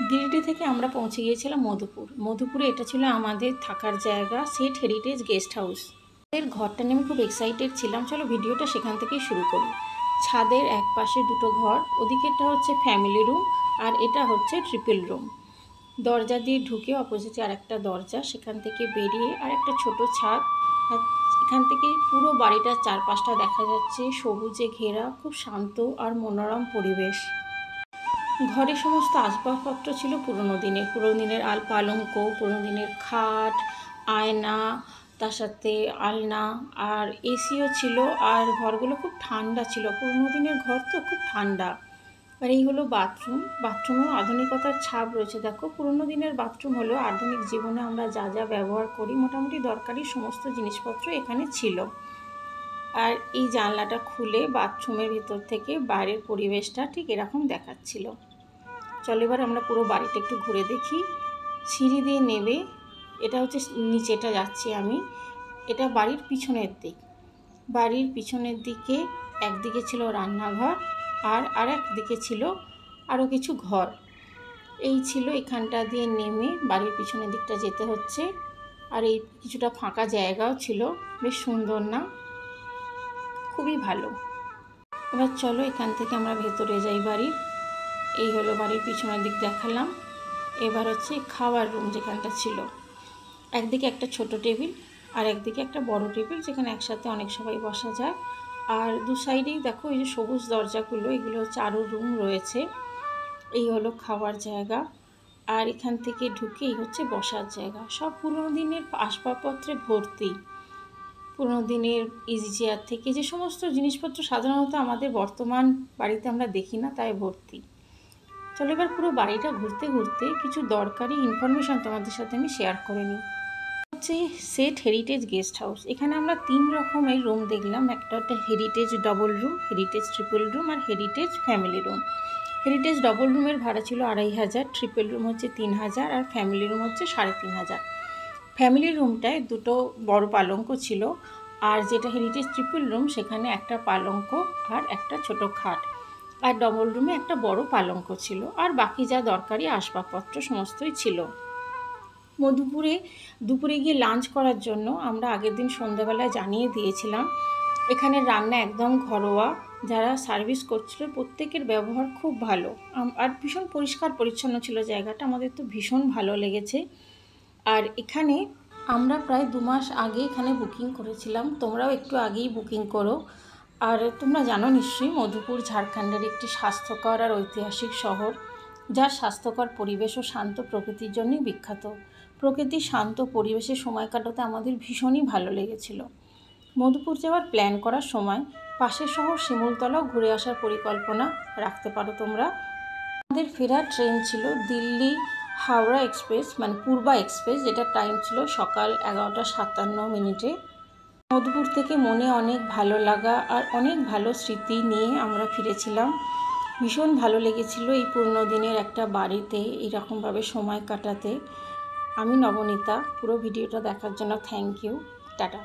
গিরিডি থেকে আমরা পৌঁছে গিয়েছিলাম মধুপুর। মধুপুরে এটা ছিল আমাদের থাকার জায়গা, সেট হেরিটেজ গেস্ট হাউস। এর ঘরটা নিয়ে আমি খুব এক্সাইটেড ছিলাম। চলো ভিডিওটা সেখান থেকেই শুরু করি। ছাদের এক পাশে দুটো ঘর, ওদিকেরটা হচ্ছে ফ্যামিলি রুম আর এটা হচ্ছে ট্রিপল রুম। দরজা দিয়ে ঢুকে অপোজিটে আর একটা দরজা, সেখান থেকে বেরিয়ে আর একটা ছোট ছাদ। আর এখান থেকে পুরো বাড়িটার চারপাশটা দেখা যাচ্ছে সবুজে ঘেরা, খুব শান্ত আর মনোরম পরিবেশ। ঘরে সমস্ত আসবাবপত্র ছিল পুরনো দিনের পালঙ্ক, পুরনো দিনের খাট, আয়না, তার সাথে আলনা আর এসিও ছিল। আর ঘরগুলো খুব ঠান্ডা ছিল, পুরনো দিনের ঘর তো খুব ঠান্ডা। আর এই হলো বাথরুম। বাথরুমেও আধুনিকতার ছাপ রয়েছে। দেখো, পুরনো দিনের বাথরুম হলেও আধুনিক জীবনে আমরা যা যা ব্যবহার করি মোটামুটি দরকারি সমস্ত জিনিসপত্র এখানে ছিল। আর এই জানলাটা খুলে বাথরুমের ভিতর থেকে বাইরের পরিবেশটা ঠিক এরকম দেখাচ্ছিল। চলো এবার আমরা পুরো বাড়িটা একটু ঘুরে দেখি। সিঁড়ি দিয়ে নেবে, এটা হচ্ছে নিচেটা যাচ্ছি আমি। এটা বাড়ির পিছনের দিক। বাড়ির পিছনের দিকে একদিকে ছিল রান্নাঘর আর আরেক দিকে ছিল আরও কিছু ঘর। এই ছিল, এখানটা দিয়ে নেমে বাড়ির পিছনের দিকটা যেতে হচ্ছে। আর এই কিছুটা ফাঁকা জায়গাও ছিল, বেশ সুন্দর না? খুবই ভালো। এবার চলো এখান থেকে আমরা ভেতরে যাই বাড়ির। এই হলো বাড়ির পিছনের দিক দেখালাম। এবার হচ্ছে খাওয়ার রুম যেখানটা ছিল। একদিকে একটা ছোট টেবিল আর একদিকে একটা বড় টেবিল, যেখানে একসাথে অনেক সবাই বসা যায়। আর দু সাইডেই দেখো এই যে সবুজ দরজাগুলো, এগুলো হচ্ছে আরও রুম রয়েছে। এই হলো খাওয়ার জায়গা। আর এখান থেকে ঢুকেই হচ্ছে বসার জায়গা। সব পুরোনো দিনের আসবাবপত্রে ভর্তি। পুরোনো দিনের ইজি চেয়ার থেকে যে সমস্ত জিনিসপত্র সাধারণত আমাদের বর্তমান বাড়িতে আমরা দেখি না, তাই ভর্তি। চলো এবার পুরো বাড়িটা ঘুরতে ঘুরতে কিছু দরকারি ইনফরমেশান তোমাদের সাথে আমি শেয়ার করে নিই। হচ্ছে সেট হেরিটেজ গেস্ট হাউস। এখানে আমরা 3 রকমের রুম দেখলাম। একটা heritage double room, heritage triple room আর heritage family room. Heritage double রুমের ভাড়া ছিল 2500, ট্রিপল রুম হচ্ছে 3000 আর ফ্যামিলি রুম হচ্ছে 3500। ফ্যামিলি রুমটায় দুটো বড় পালঙ্ক ছিল। আর যেটা হেরিটেজ ট্রিপল রুম সেখানে একটা পালঙ্ক আর একটা ছোট খাট। আর ডবল রুমে একটা বড় পালঙ্ক ছিল। আর বাকি যা দরকারি আসবাবপত্র সমস্তই ছিল। দুপুরে গিয়ে লাঞ্চ করার জন্য আমরা আগের দিন সন্ধ্যাবেলায় জানিয়ে দিয়েছিলাম। এখানে রান্না একদম ঘরোয়া। যারা সার্ভিস করছিল প্রত্যেকের ব্যবহার খুব ভালো। আর ভীষণ পরিষ্কার পরিচ্ছন্ন ছিল জায়গাটা, আমাদের তো ভীষণ ভালো লেগেছে। আর এখানে আমরা প্রায় 2 মাস আগে এখানে বুকিং করেছিলাম। তোমরাও একটু আগেই বুকিং করো। আর তোমরা জানো নিশ্চয়ই মধুপুর ঝাড়খণ্ডের একটি স্বাস্থ্যকর আর ঐতিহাসিক শহর, যার স্বাস্থ্যকর পরিবেশ ও শান্ত প্রকৃতির জন্যই বিখ্যাত। প্রকৃতির শান্ত পরিবেশে সময় কাটাতে আমাদের ভীষণই ভালো লেগেছিল। মধুপুর যাওয়ার প্ল্যান করার সময় পাশের শহর শিমুলতলাও ঘুরে আসার পরিকল্পনা রাখতে পারো তোমরা। আমাদের ফেরার ট্রেন ছিল দিল্লি হাওড়া এক্সপ্রেস, মানে পূর্বা এক্সপ্রেস, যেটার টাইম ছিল সকাল 11:57। মধুপুর থেকে মনে অনেক ভালো লাগা আর অনেক ভালো স্মৃতি নিয়ে আমরা ফিরেছিলাম। ভীষণ ভালো লেগেছিল এই পুরনো দিনের একটা বাড়িতে এরকমভাবে সময় কাটাতে। আমি নবনীতা। পুরো ভিডিওটা দেখার জন্য থ্যাংক ইউ। টাটা।